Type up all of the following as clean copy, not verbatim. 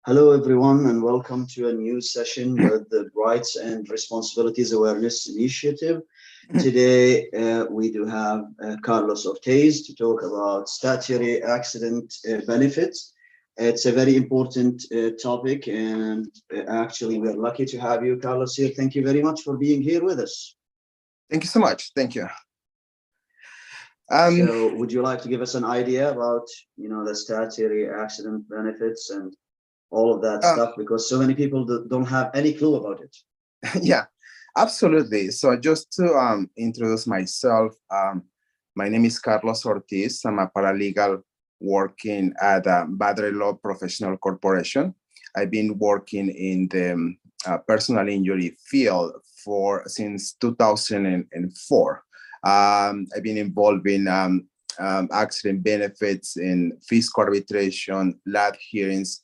Hello, everyone, and welcome to a new session with the Rights and Responsibilities Awareness Initiative. Today, we do have Carlos Ortiz to talk about statutory accident benefits. It's a very important topic, and actually, we're lucky to have you, Carlos, here. Thank you very much for being here with us. Thank you so much. Thank you. So would you like to give us an idea about, the statutory accident benefits and all of that stuff, because so many people don't have any clue about it? Yeah, absolutely. So just to introduce myself, my name is Carlos Ortiz. I'm a paralegal working at Battery Law Professional Corporation. I've been working in the personal injury field since 2004. I've been involved in accident benefits, in fiscal arbitration, lab hearings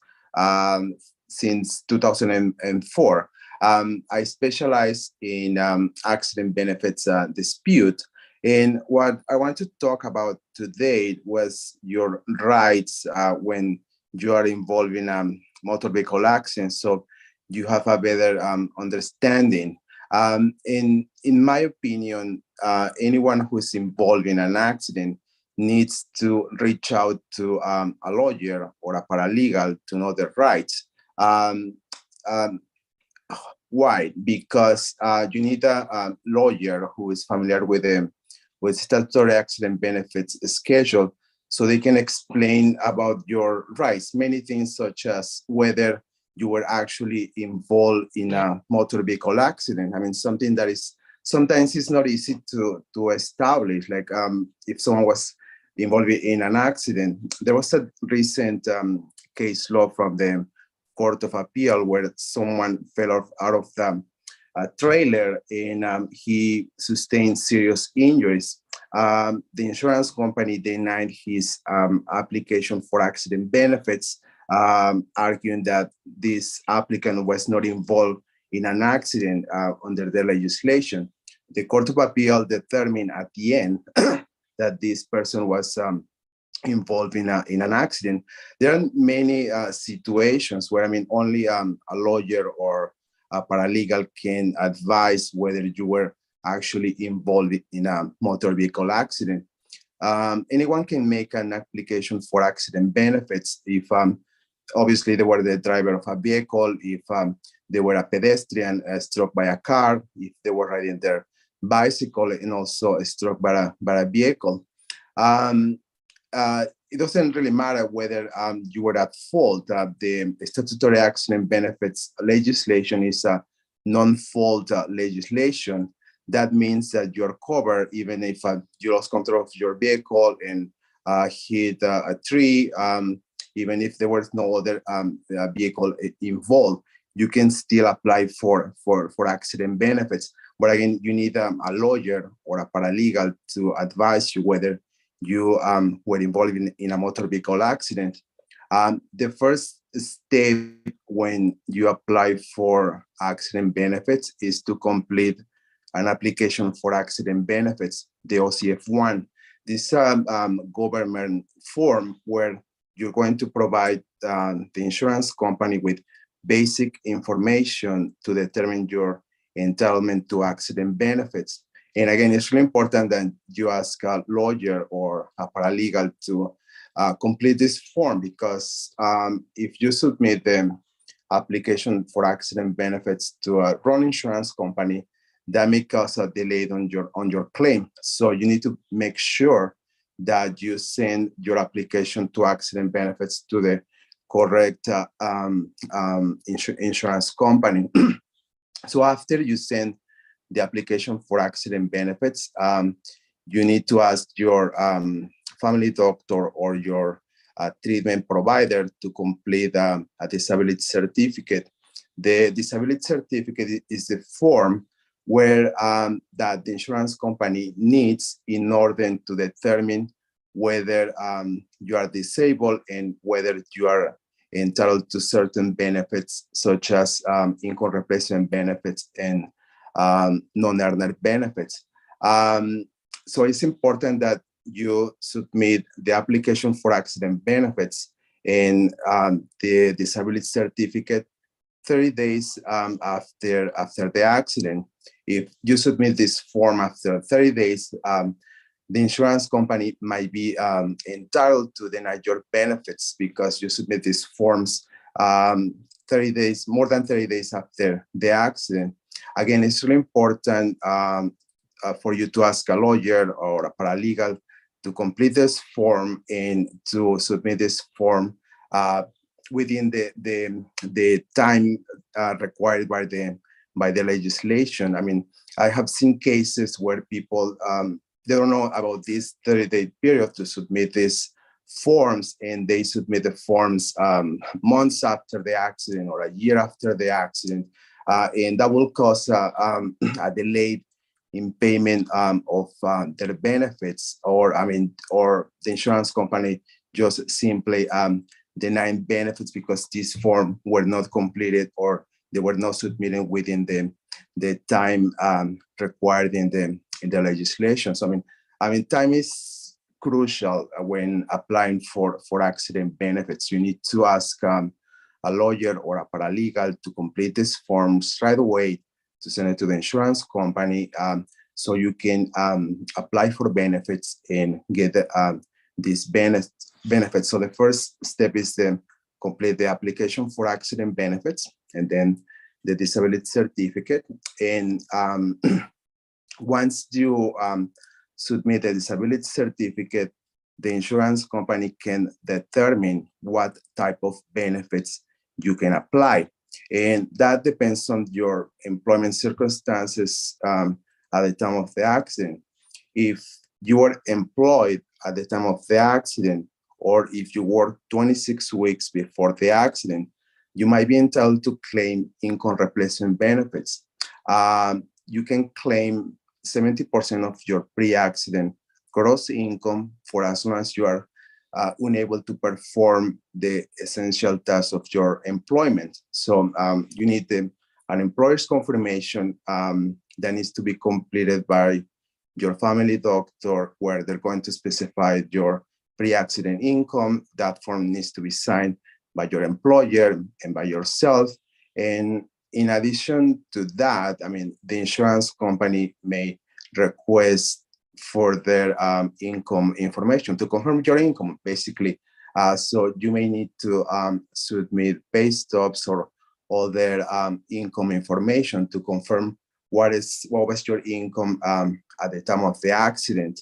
since 2004. I specialize in accident benefits dispute. And what I want to talk about today was your rights when you are involved in motor vehicle accidents, so you have a better understanding. In my opinion, anyone who's involved in an accident needs to reach out to a lawyer or a paralegal to know their rights. Why? Because you need a lawyer who is familiar with statutory accident benefits schedule, so they can explain about your rights. Many things, such as whether you were actually involved in a motor vehicle accident. I mean, something that is sometimes it's not easy to establish. Like if someone was involved in an accident. There was a recent case law from the Court of Appeal where someone fell out of the trailer and he sustained serious injuries. The insurance company denied his application for accident benefits, arguing that this applicant was not involved in an accident under the legislation. The Court of Appeal determined at the end that this person was involved in an accident. There are many situations where, only a lawyer or a paralegal can advise whether you were actually involved in a motor vehicle accident. Anyone can make an application for accident benefits if obviously they were the driver of a vehicle, if they were a pedestrian struck by a car, if they were riding their bicycle and also struck by a vehicle. It doesn't really matter whether you were at fault. The statutory accident benefits legislation is a non-fault legislation. That means that you're covered even if you lost control of your vehicle and hit a tree, even if there was no other vehicle involved, you can still apply for accident benefits. But again, you need a lawyer or a paralegal to advise you whether you were involved in a motor vehicle accident. The first step when you apply for accident benefits is to complete an application for accident benefits, the OCF-1. This government form where you're going to provide the insurance company with basic information to determine your entitlement to accident benefits. And again, it's really important that you ask a lawyer or a paralegal to complete this form, because if you submit the application for accident benefits to a wrong insurance company, that may cause a delay on your claim. So you need to make sure that you send your application to accident benefits to the correct insurance company. So after you send the application for accident benefits, you need to ask your family doctor or your treatment provider to complete a disability certificate. The disability certificate is the form where that the insurance company needs in order to determine whether you are disabled and whether you are entitled to certain benefits, such as income replacement benefits and non-earner benefits. So it's important that you submit the application for accident benefits and the disability certificate 30 days after the accident. If you submit this form after 30 days, the insurance company might be entitled to deny your benefits because you submit these forms 30 days, more than 30 days after the accident. Again, it's really important for you to ask a lawyer or a paralegal to complete this form and to submit this form within the time required by the legislation. I mean, I have seen cases where people they don't know about this 30-day period to submit these forms, and they submit the forms months after the accident or a year after the accident, and that will cause a delay in payment of their benefits, or the insurance company just simply denying benefits because these forms were not completed or they were not submitted within the time required in the legislation. So I mean, time is crucial when applying for accident benefits. You need to ask a lawyer or a paralegal to complete these forms right away to send it to the insurance company, so you can apply for benefits and get these benefits. So the first step is to complete the application for accident benefits, and then the disability certificate. And once you submit the disability certificate, the insurance company can determine what type of benefits you can apply. And that depends on your employment circumstances at the time of the accident. If you were employed at the time of the accident, or if you worked 26 weeks before the accident, you might be entitled to claim income replacement benefits. You can claim 70% of your pre-accident gross income for as long as you are unable to perform the essential tasks of your employment. So you need an employer's confirmation that needs to be completed by your family doctor, where they're going to specify your pre-accident income. That form needs to be signed by your employer and by yourself. And in addition to that, the insurance company may request for their income information to confirm your income, basically. So you may need to submit pay stubs or other income information to confirm what was your income at the time of the accident.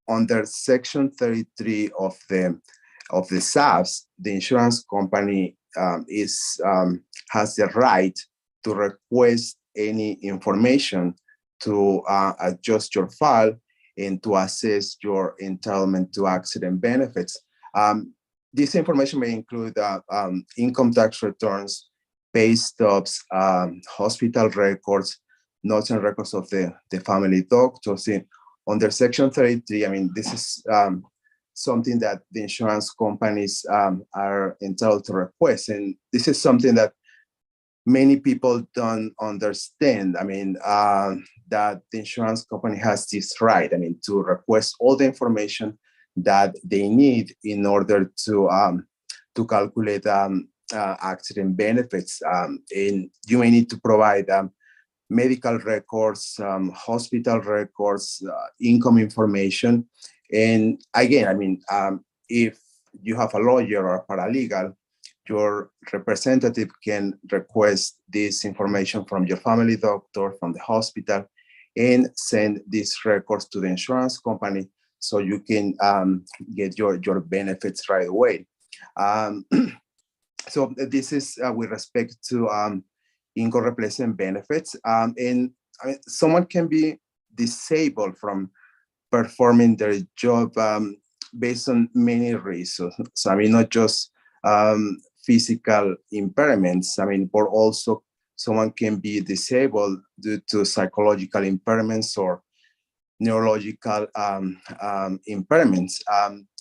Under Section 33 of the SABS, the insurance company has the right to request any information to adjust your file and to assess your entitlement to accident benefits. This information may include income tax returns, pay stubs, hospital records, notes and records of the family doctors. Under Section 33, this is something that the insurance companies are entitled to request. And this is something that many people don't understand. That the insurance company has this right, to request all the information that they need in order to calculate accident benefits. And you may need to provide medical records, hospital records, income information. And again, if you have a lawyer or a paralegal, your representative can request this information from your family doctor, from the hospital, and send these records to the insurance company so you can get your benefits right away. So this is with respect to income replacement benefits. And someone can be disabled from performing their job based on many reasons. So not just physical impairments, but also someone can be disabled due to psychological impairments or neurological impairments.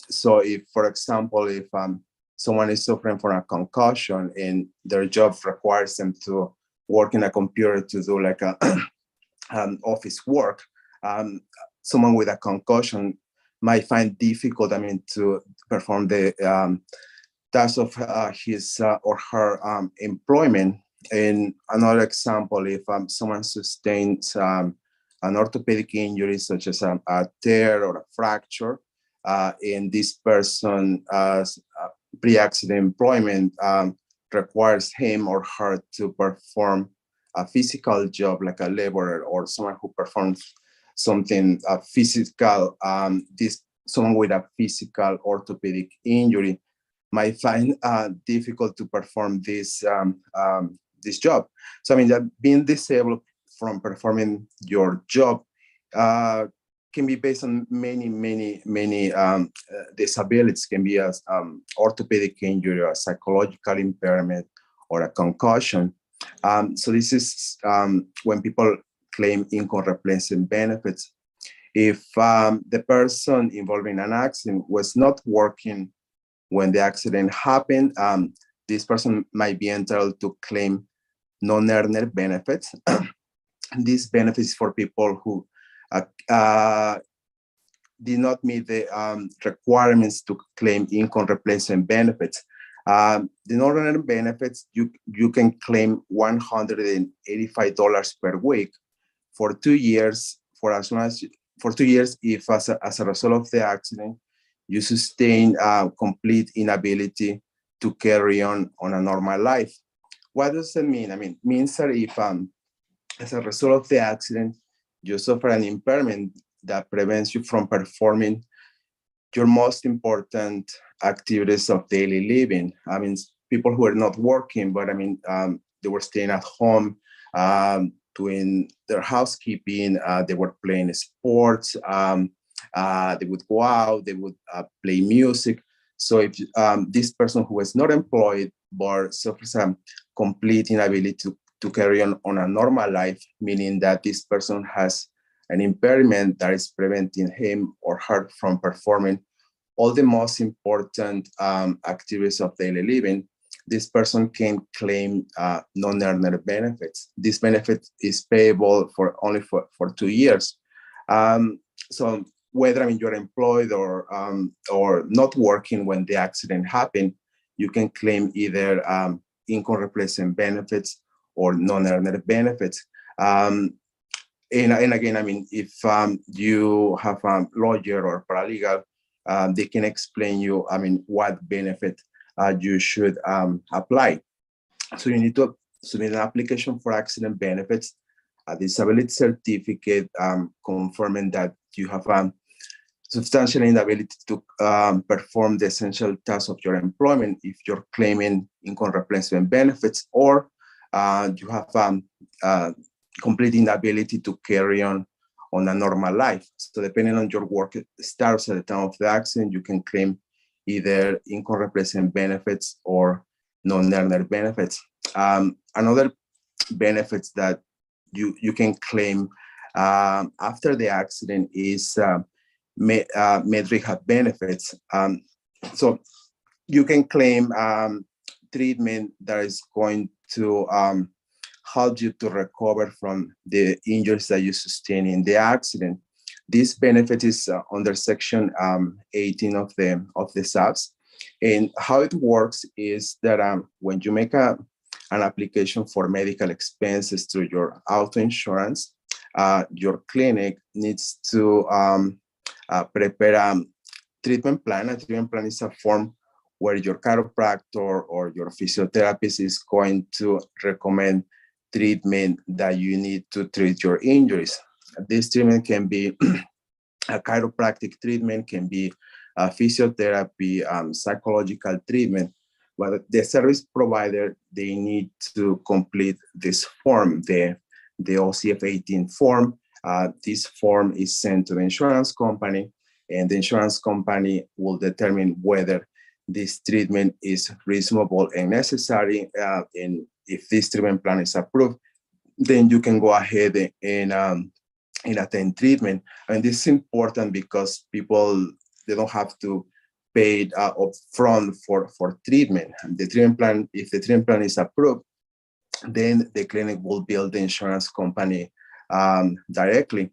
So if, for example, if someone is suffering from a concussion and their job requires them to work in a computer to do like office work, someone with a concussion might find difficult, to perform the task of his or her employment. And another example, if someone sustains an orthopedic injury, such as a tear or a fracture, and this person pre-accident employment requires him or her to perform a physical job like a laborer or someone who performs something physical, someone with a physical orthopedic injury might find difficult to perform this job. So that being disabled from performing your job can be based on many disabilities. Can be a orthopedic injury, or a psychological impairment, or a concussion. So this is when people claim income replacement benefits. If the person involved in an accident was not working when the accident happened, this person might be entitled to claim non-earner benefits. These benefits for people who did not meet the requirements to claim income replacement benefits. The non-earner benefits, you can claim $185 per week for 2 years, for 2 years if as a result of the accident, you sustain complete inability to carry on a normal life. What does it mean? It means that if as a result of the accident, you suffer an impairment that prevents you from performing your most important activities of daily living. People who are not working, but they were staying at home, doing their housekeeping, they were playing sports, they would go out, they would play music. So if this person who is not employed but suffers a complete inability to carry on a normal life, meaning that this person has an impairment that is preventing him or her from performing all the most important activities of daily living, this person can claim non-earner benefits. This benefit is payable for only for 2 years. So whether you're employed or not working when the accident happened, you can claim either income replacement benefits or non-earner benefits. And again, if you have a lawyer or paralegal, they can explain you, what benefit you should apply. So you need to submit an application for accident benefits, a disability certificate confirming that you have substantial inability to perform the essential tasks of your employment if you're claiming income replacement benefits, or you have complete inability to carry on a normal life. So depending on your work status at the time of the accident, you can claim either income replacement benefits or non-earner benefits. Another benefits that you can claim after the accident is med rehab benefits. So you can claim treatment that is going to help you to recover from the injuries that you sustained in the accident. This benefit is under Section 18 of the SABS. And how it works is that when you make an application for medical expenses through your auto insurance, your clinic needs to prepare a treatment plan. A treatment plan is a form where your chiropractor or your physiotherapist is going to recommend treatment that you need to treat your injuries. This treatment can be a chiropractic treatment, can be a physiotherapy, psychological treatment. But the service provider, they need to complete this form, the OCF-18 form. This form is sent to the insurance company, and the insurance company will determine whether this treatment is reasonable and necessary. And if this treatment plan is approved, then you can go ahead and attend treatment. And this is important because people, they don't have to pay upfront for treatment. The treatment plan, if the treatment plan is approved, then the clinic will bill the insurance company directly.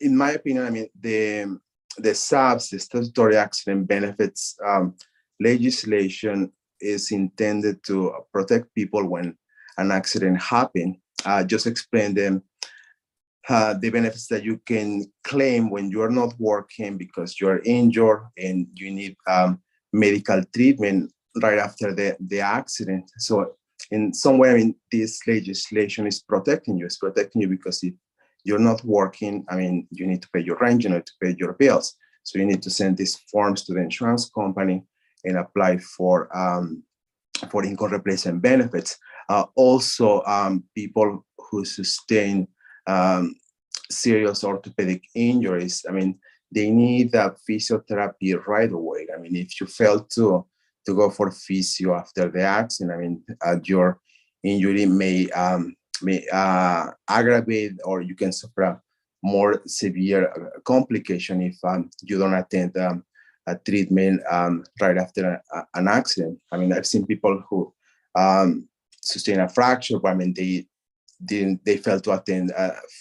in my opinion, I mean, the SABS, the Statutory Accident Benefits legislation is intended to protect people when an accident happens. Just explain them the benefits that you can claim when you are not working because you are injured and you need medical treatment right after the accident. So in some way, I mean, this legislation is protecting you. It's protecting you because if you're not working, I mean, you need to pay your rent, you need to pay your bills. So you need to send these forms to the insurance company and apply for income replacement benefits. Also, people who sustain serious orthopedic injuries, I mean, they need physiotherapy right away. I mean, if you fail to go for physio after the accident, I mean, your injury may aggravate, or you can suffer a more severe complication if you don't attend a treatment right after an accident. I mean, I've seen people who sustain a fracture, but I mean, they fail to attend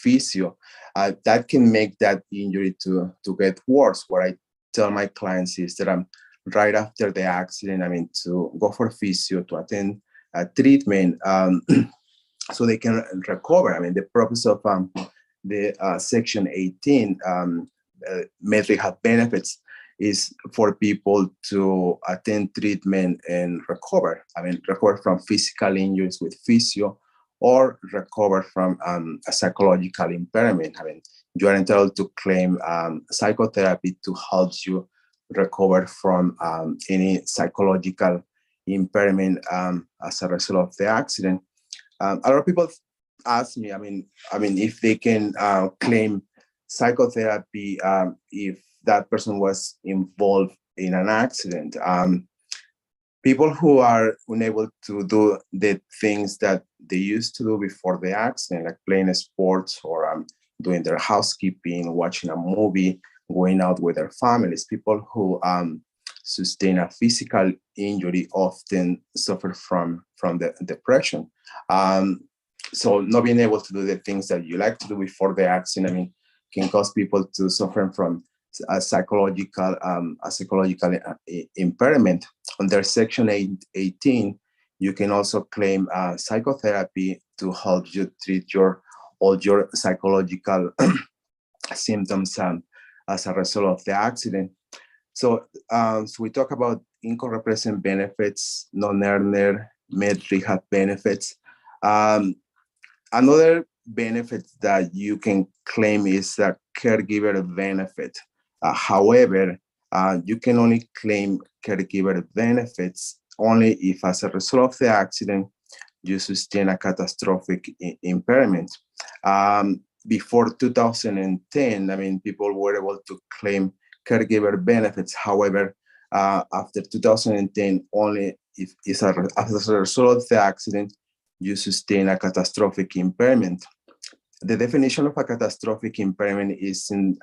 physio. That can make that injury to get worse. What I tell my clients is that right after the accident, I mean, to go for physio, to attend treatment, so they can recover. I mean, the purpose of the Section 18 med rehab benefits is for people to attend treatment and recover. I mean, recover from physical injuries with physio, or recover from a psychological impairment. I mean, you are entitled to claim psychotherapy to help you recover from any psychological impairment as a result of the accident. A lot of people ask me, I mean, if they can claim psychotherapy if that person was involved in an accident. People who are unable to do the things that they used to do before the accident, like playing sports or doing their housekeeping, watching a movie, going out with their families, people who sustain a physical injury often suffer from the depression. So not being able to do the things that you like to do before the accident, I mean, can cause people to suffer from a psychological impairment. Under Section 18, you can also claim psychotherapy to help you treat all your psychological symptoms as a result of the accident. So we talk about income replacement benefits, non-earner, med rehab benefits. Another benefit that you can claim is a caregiver benefit. However, you can only claim caregiver benefits only if, as a result of the accident, you sustain a catastrophic impairment. Before 2010, I mean, people were able to claim caregiver benefits. However, after 2010, only if as a result of the accident, you sustain a catastrophic impairment. The definition of a catastrophic impairment is in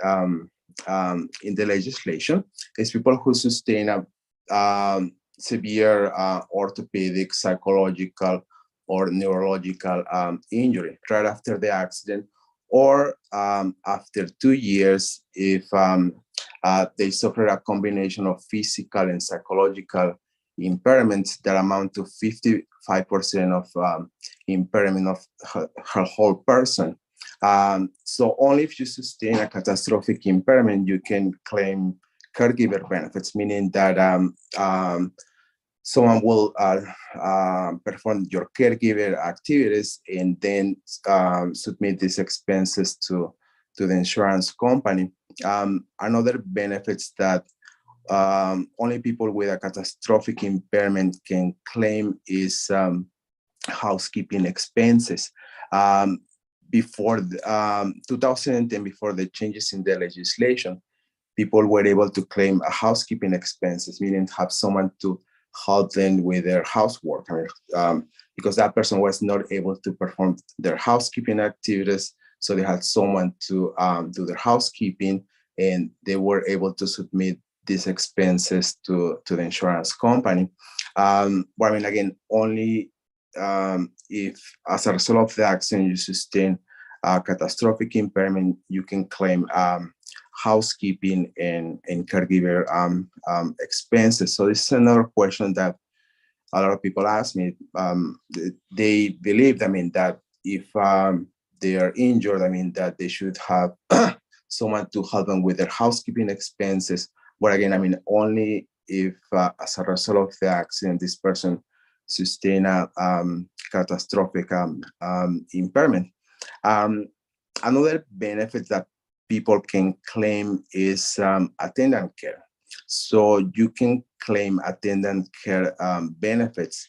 the legislation. It's people who sustain a severe orthopedic, psychological, or neurological injury right after the accident, or after 2 years if they suffer a combination of physical and psychological impairments that amount to 55% of impairment of her whole person. So only if you sustain a catastrophic impairment, you can claim caregiver benefits, meaning that someone will perform your caregiver activities and then submit these expenses to the insurance company. Another benefits that only people with a catastrophic impairment can claim is housekeeping expenses. Before 2010, before the changes in the legislation, people were able to claim a housekeeping expenses, meaning have someone to help them with their housework, because that person was not able to perform their housekeeping activities. So they had someone to do their housekeeping, and they were able to submit these expenses to the insurance company. But I mean, again, only if as a result of the accident you sustain catastrophic impairment, you can claim housekeeping and caregiver expenses. So this is another question that a lot of people ask me. They believe, that if they are injured, that they should have someone to help them with their housekeeping expenses. But again, only if as a result of the accident, this person sustain a catastrophic impairment. Another benefit that people can claim is attendant care. So you can claim attendant care benefits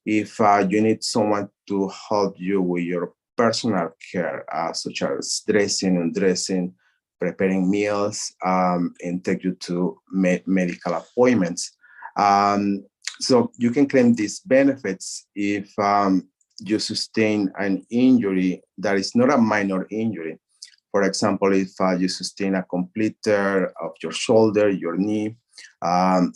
if you need someone to help you with your personal care, such as dressing, undressing, preparing meals, and take you to medical appointments. So you can claim these benefits if you sustain an injury that is not a minor injury. For example, if you sustain a complete tear of your shoulder, your knee,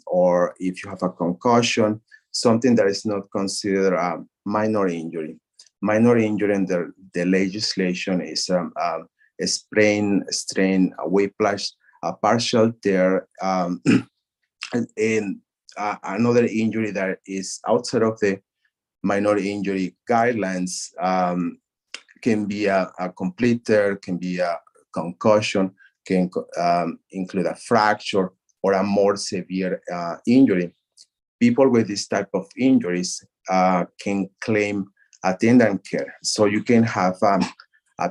or if you have a concussion, something that is not considered a minor injury. Minor injury under the legislation is a sprain, strain, a whiplash, a partial tear, and another injury that is outside of the minor injury guidelines can be a complete tear, can be a concussion, can include a fracture or a more severe injury. People with this type of injuries can claim attendant care. So you can have a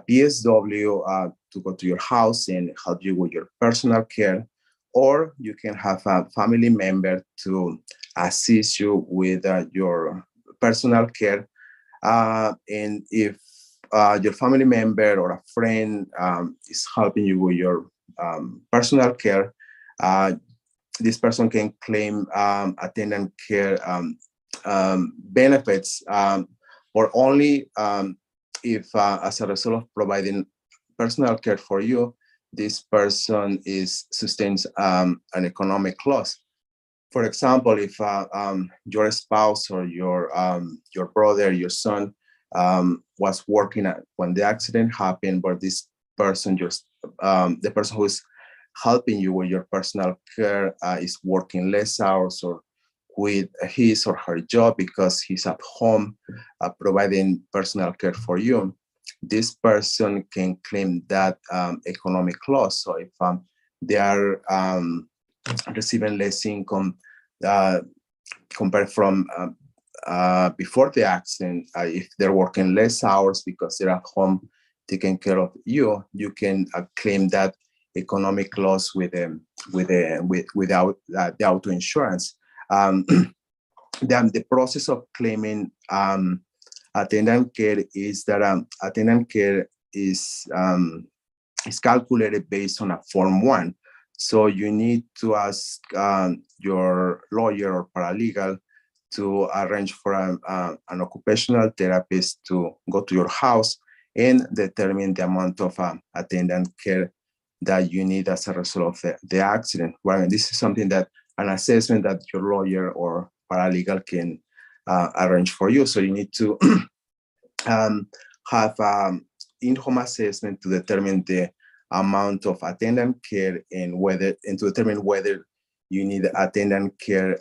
PSW to go to your house and help you with your personal care, or you can have a family member to assist you with your personal care. And if your family member or a friend is helping you with your personal care, this person can claim attendant care benefits, or only if, as a result of providing personal care for you, this person sustains an economic loss. For example, if your spouse or your brother, your son, was working when the accident happened, but this person, the person who is helping you with your personal care is working less hours or quit his or her job because he's at home providing personal care for you, this person can claim that economic loss. So if they are receiving less income compared from before the accident, if they're working less hours because they're at home taking care of you, you can claim that economic loss without the auto insurance. The process of claiming attendant care is that attendant care is calculated based on a Form 1. So you need to ask your lawyer or paralegal to arrange for an occupational therapist to go to your house and determine the amount of attendant care that you need as a result of the accident. Well, this is something that an assessment that your lawyer or paralegal can arrange for you. So you need to have in-home assessment to determine the amount of attendant care and to determine whether you need attendant care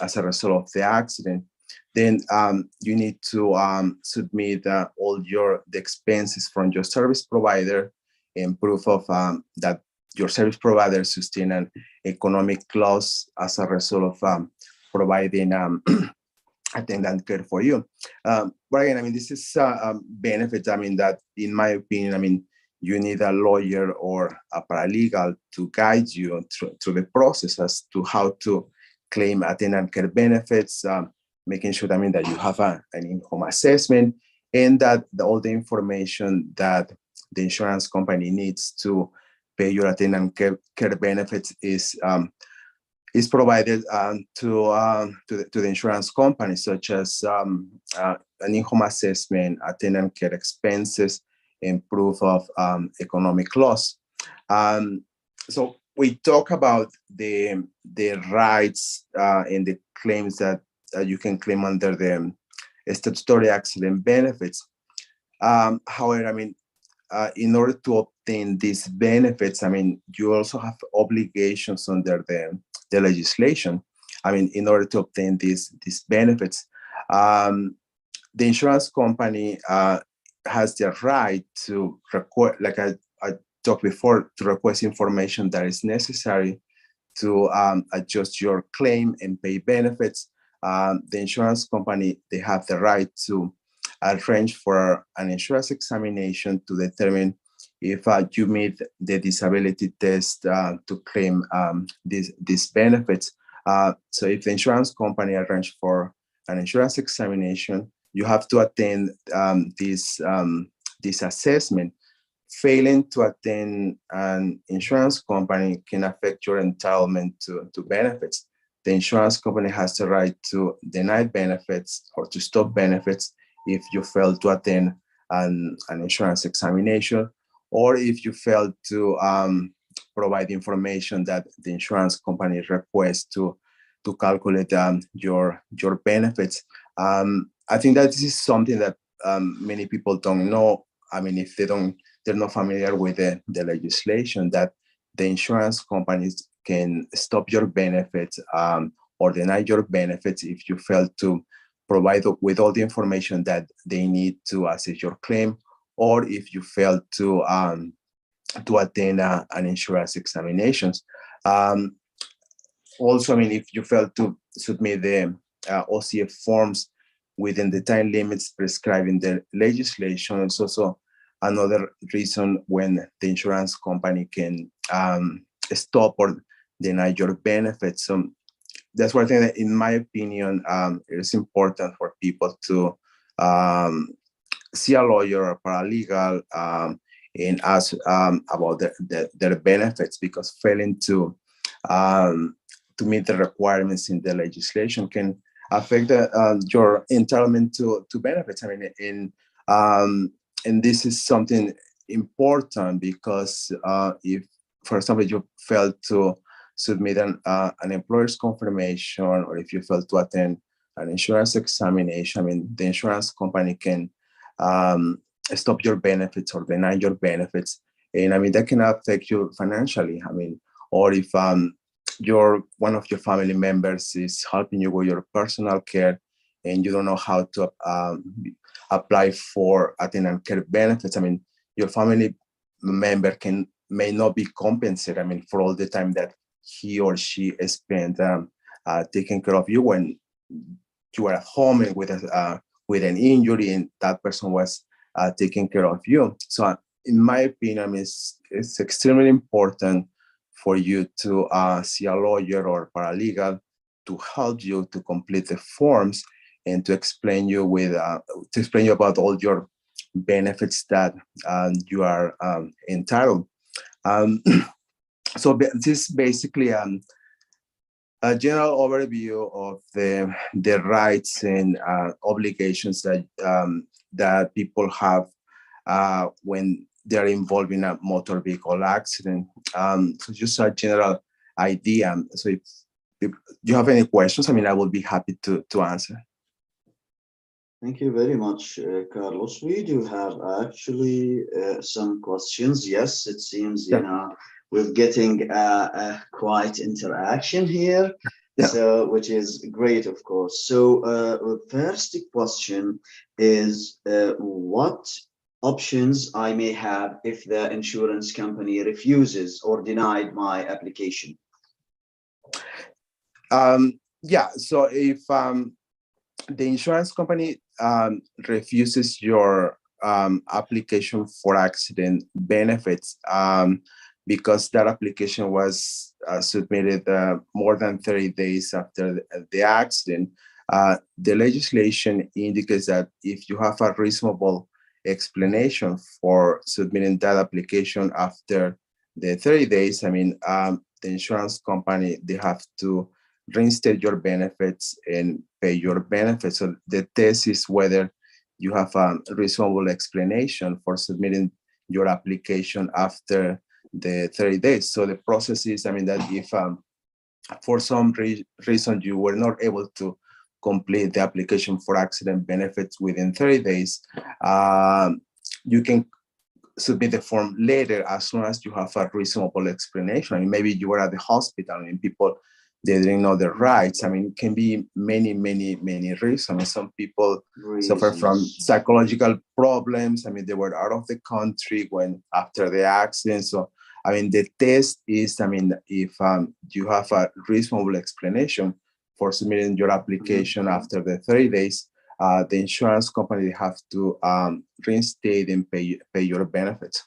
as a result of the accident. Then you need to submit all the expenses from your service provider and proof of that your service provider sustained an economic loss as a result of providing attendant care for you. But again, this is a benefit, that in my opinion, you need a lawyer or a paralegal to guide you through the process as to how to claim attendant care benefits, making sure that you have an in-home assessment and that all the information that the insurance company needs to pay your attendant care benefits is provided to the insurance company, such as an in-home assessment, attendant care expenses, and proof of economic loss. So we talk about the rights and the claims that you can claim under the statutory accident benefits. However, in order to obtain these benefits, I mean, you also have obligations under the legislation. I mean, in order to obtain these benefits, the insurance company has the right to request, like I talked before, to request information that is necessary to adjust your claim and pay benefits. The insurance company, they have the right to arrange for an insurance examination to determine if you meet the disability test to claim these benefits. So if the insurance company arrange for an insurance examination, you have to attend this assessment. Failing to attend an insurance company can affect your entitlement to benefits. The insurance company has the right to deny benefits or to stop benefits if you fail to attend an insurance examination, or if you fail to provide information that the insurance company requests to calculate your benefits. I think that this is something that many people don't know. I mean, if they're not familiar with the legislation, that the insurance companies can stop your benefits or deny your benefits if you fail to provide with all the information that they need to assess your claim, or if you fail to attend an insurance examinations. Also, I mean, if you fail to submit the OCF forms within the time limits prescribed in the legislation, it's also another reason when the insurance company can stop or deny your benefits. So that's why I think that, in my opinion, it's important for people to see a lawyer or paralegal and ask about their benefits, because failing to meet the requirements in the legislation can affect your entitlement to benefits. I mean, and this is something important, because if, for example, you fail to submit an employer's confirmation, or if you fail to attend an insurance examination, I mean, the insurance company can stop your benefits or deny your benefits. And I mean, that can affect you financially. I mean, or if one of your family members is helping you with your personal care and you don't know how to apply for attendant care benefits, I mean, your family member may not be compensated, I mean, for all the time that he or she spent taking care of you when you were at home and with an injury, and that person was taking care of you. So in my opinion, it's extremely important for you to see a lawyer or paralegal to help you to complete the forms and to explain you about all your benefits that you are entitled. So this is basically a general overview of the rights and obligations that people have when they're involved in a motor vehicle accident. So just a general idea. So if you have any questions, I mean, I will be happy to answer. Thank you very much, Carlos. We do have actually some questions. Yes, it seems, we're getting quite interaction here, so which is great, of course. So first question is, what options I may have if the insurance company refuses or denied my application? So if the insurance company refuses your application for accident benefits because that application was submitted more than 30 days after the accident, the legislation indicates that if you have a reasonable explanation for submitting that application after the 30 days, I mean, the insurance company, they have to reinstate your benefits and pay your benefits. So the test is whether you have a reasonable explanation for submitting your application after the 30 days. So the process is, I mean, that if for some reason you were not able to complete the application for accident benefits within 30 days, you can submit the form later as long as you have a reasonable explanation. I mean, maybe you were at the hospital and people, they didn't know their rights. I mean, it can be many reasons. I mean, some people suffer from psychological problems. I mean, they were out of the country after the accident. So, I mean, the test is, I mean, if you have a reasonable explanation for submitting your application after the 30 days, the insurance company have to reinstate and pay your benefits.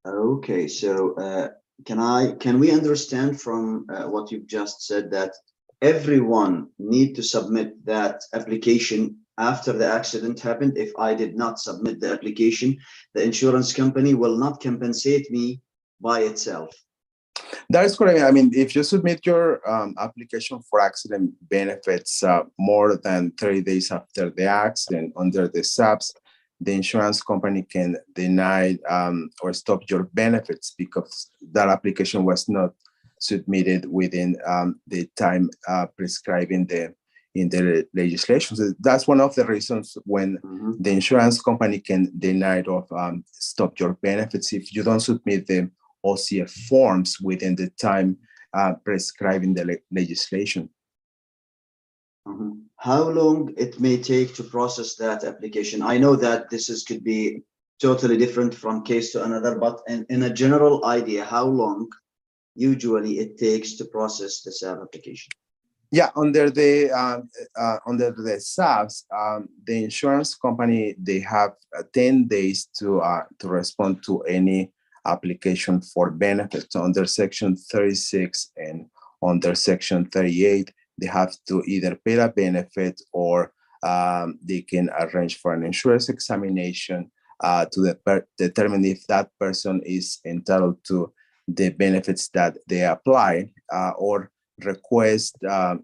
Okay, so can we understand from what you've just said that everyone need to submit that application after the accident happened? If I did not submit the application, the insurance company will not compensate me by itself. That is correct. I mean, if you submit your application for accident benefits more than 30 days after the accident under the SABS, the insurance company can deny or stop your benefits because that application was not submitted within the time prescribed in the legislation. So that's one of the reasons when the insurance company can deny or stop your benefits if you don't submit the OCF forms within the time prescribed in the legislation. How long it may take to process that application? I know that could be totally different from case to another, but in a general idea, how long usually it takes to process the SAB application? Yeah, under the SABS, the insurance company, they have 10 days to respond to any application for benefits. Under Section 36 and under Section 38, they have to either pay a benefit or they can arrange for an insurance examination to determine if that person is entitled to the benefits that they apply or request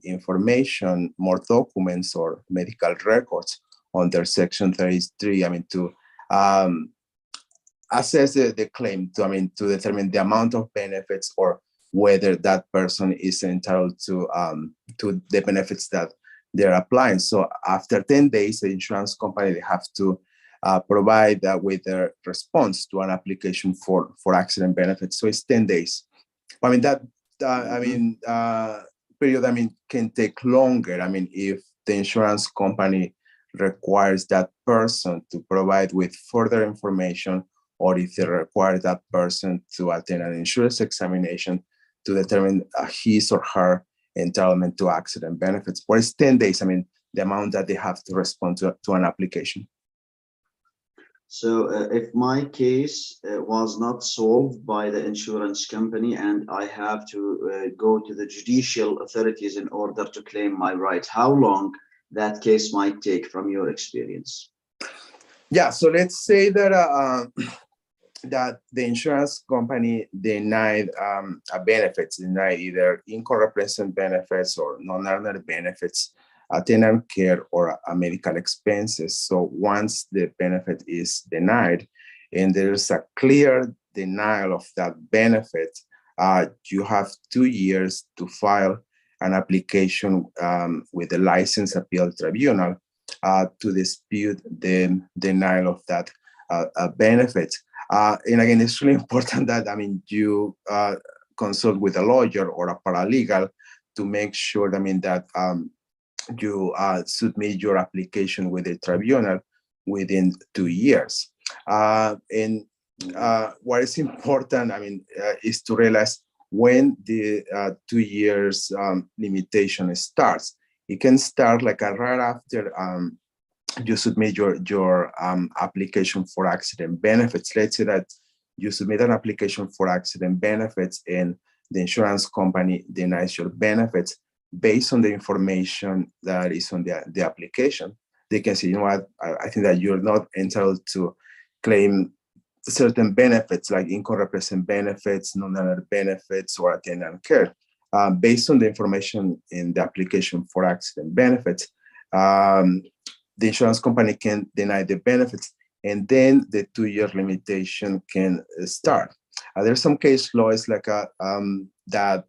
information, more documents or medical records under Section 33. I mean, to assess the claim, to determine the amount of benefits or whether that person is entitled to the benefits that they're applying. So after 10 days, the insurance company, they have to provide with their response to an application for accident benefits. So it's 10 days. I mean, that period, can take longer. I mean, if the insurance company requires that person to provide with further information, or if they require that person to attend an insurance examination to determine his or her entitlement to accident benefits. But it's 10 days, the amount that they have to respond to an application. So if my case was not solved by the insurance company and I have to go to the judicial authorities in order to claim my rights, how long that case might take from your experience? Yeah, so let's say that that the insurance company denied a benefits, denied either income replacement benefits or non-earner benefits, attendant care, or medical expenses. So once the benefit is denied and there's a clear denial of that benefit, you have 2 years to file an application with the License Appeal Tribunal to dispute the denial of that benefit. And again, it's really important that, you consult with a lawyer or a paralegal to make sure, that you submit your application with the tribunal within 2 years. And what is important, is to realize when the 2 years limitation starts. It can start like right after you submit your application for accident benefits. Let's say that you submit an application for accident benefits and the insurance company denies your benefits based on the information that is on the application. They can say, you know what, I think that you're not entitled to claim certain benefits like income replacement benefits, non-earner benefits, or attendant care. Based on the information in the application for accident benefits, the insurance company can deny the benefits, and then the 2-year limitation can start. There's some case laws like that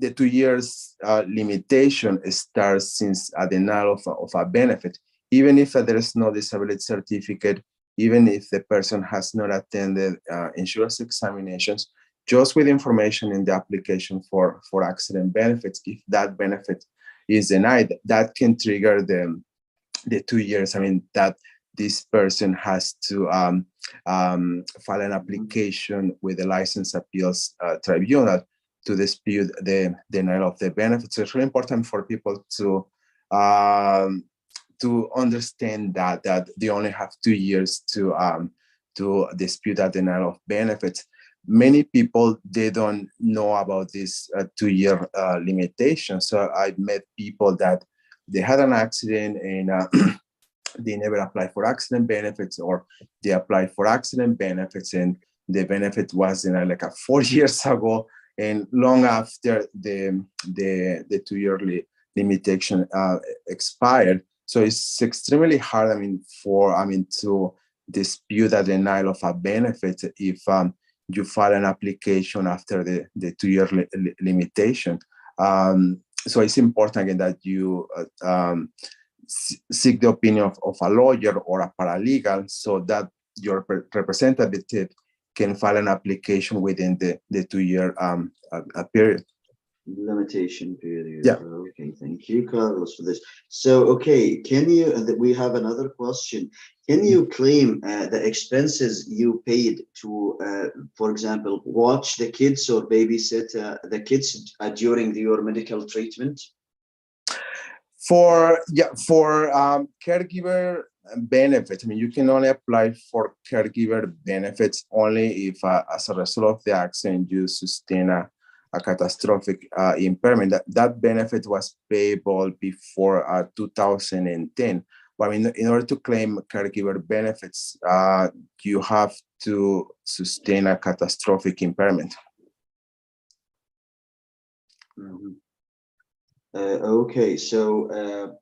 the 2 years limitation starts since a denial of a benefit even if there is no disability certificate, even if the person has not attended insurance examinations, just with information in the application for accident benefits, if that benefit is denied, that can trigger the 2 years. I mean, that this person has to file an application with the License Appeals Tribunal to dispute the denial of the benefits. So it's really important for people to understand that they only have 2 years to dispute that denial of benefits. Many people, they don't know about this 2-year limitation. So I've met people that they had an accident and they never applied for accident benefits, or they applied for accident benefits and the benefit was like 4 years ago, and long after the 2-year limitation expired. So it's extremely hard, to dispute a denial of a benefit if you file an application after the 2-year limitation. So it's important again that you seek the opinion of a lawyer or a paralegal so that your representative can file an application within the 2-year period. Limitation period. Yeah. Okay, thank you, Carlos, for this. So, okay, can you, we have another question. Can you claim the expenses you paid to, for example, watch the kids or babysit the kids during your medical treatment? For caregiver benefits, you can only apply for caregiver benefits only if, as a result of the accident, you sustain a catastrophic impairment. That benefit was payable before 2010. But in order to claim caregiver benefits, you have to sustain a catastrophic impairment. Mm-hmm. Okay, so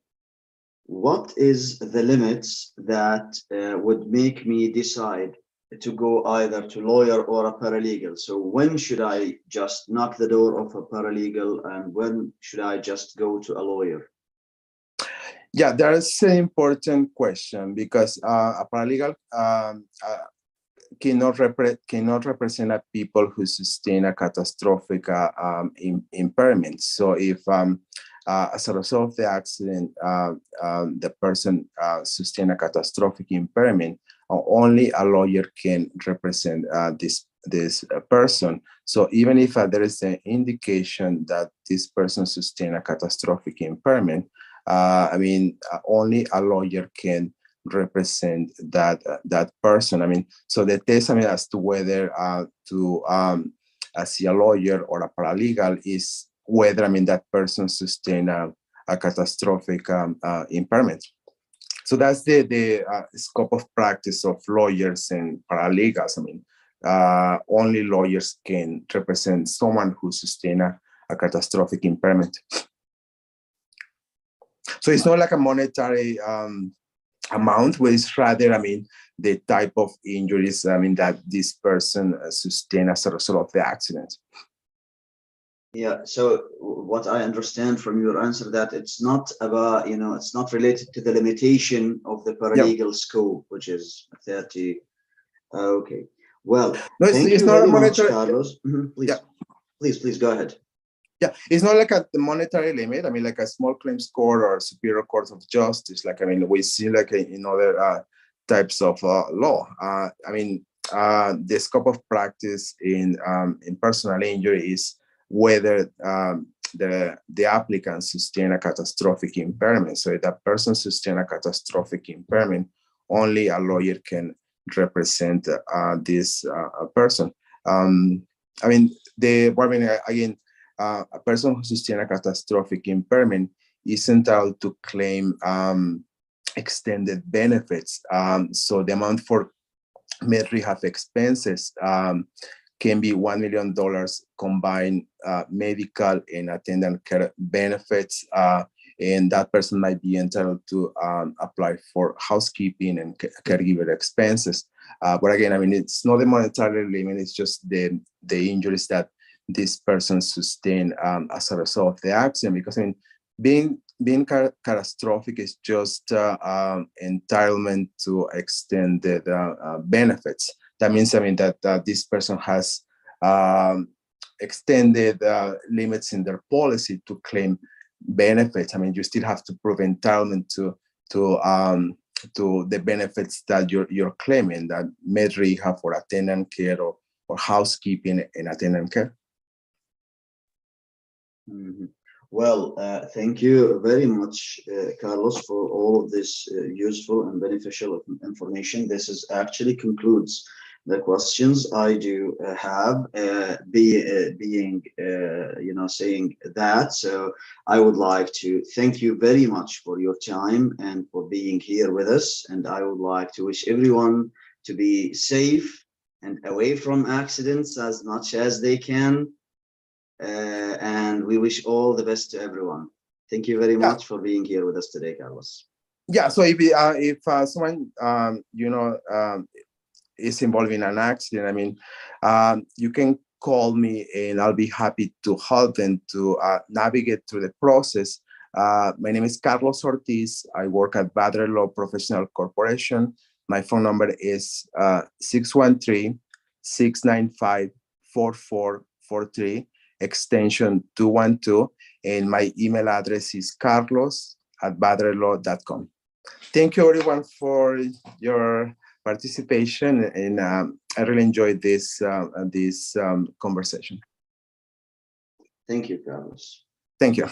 what is the limits that would make me decide to go either to lawyer or a paralegal? So when should I just knock the door of a paralegal, and when should I just go to a lawyer? Yeah, that's an important question, because a paralegal cannot represent a people who sustain a catastrophic impairment. So if as a result of the accident, the person sustained a catastrophic impairment, only a lawyer can represent this person. So even if there is an indication that this person sustained a catastrophic impairment, only a lawyer can represent that person. So the test, as to whether to see a lawyer or a paralegal is whether, that person sustained a catastrophic impairment. So that's the scope of practice of lawyers and paralegals. Only lawyers can represent someone who sustained a catastrophic impairment. So it's not like a monetary amount, but it's rather, the type of injuries, that this person sustained as a result of the accident. Yeah, so what I understand from your answer, that it's not about, it's not related to the limitation of the paralegal scope, which is 30. Okay, well, no, thank you very much, Carlos. Please, please go ahead. Yeah, it's not like a monetary limit. Like a small claims court or superior court of justice. We see in other types of law. The scope of practice in personal injury is whether the applicant sustain a catastrophic impairment. So if that person sustain a catastrophic impairment, only a lawyer can represent this person. A person who sustains a catastrophic impairment is entitled to claim extended benefits. So the amount for med rehab expenses can be $1 million combined medical and attendant care benefits. And that person might be entitled to apply for housekeeping and caregiver expenses. But again, it's not a monetary limit, it's just the injuries that this person sustained as a result of the accident. Because being being catastrophic is just entitlement to extended benefits. That means, I mean, that this person has extended limits in their policy to claim benefits. I mean, you still have to prove entitlement to the benefits that you're claiming, that med rehab or attendant care or housekeeping and attendant care. Mhm. Well, thank you very much, Carlos, for all of this useful and beneficial information. This is actually concludes the questions I do have, being, saying that. So I would like to thank you very much for your time and for being here with us. And I would like to wish everyone to be safe and away from accidents as much as they can. And we wish all the best to everyone. Thank you very much for being here with us today, Carlos. Yeah, so if someone is involved in an accident, I mean, you can call me and I'll be happy to help them to navigate through the process. My name is Carlos Ortiz. I work at Badr Law Professional Corporation. My phone number is 613-695-4443. Extension 212, and my email address is carlos@badrelaw.com. Thank you everyone for your participation, and I really enjoyed this conversation. Thank you, Carlos. Thank you.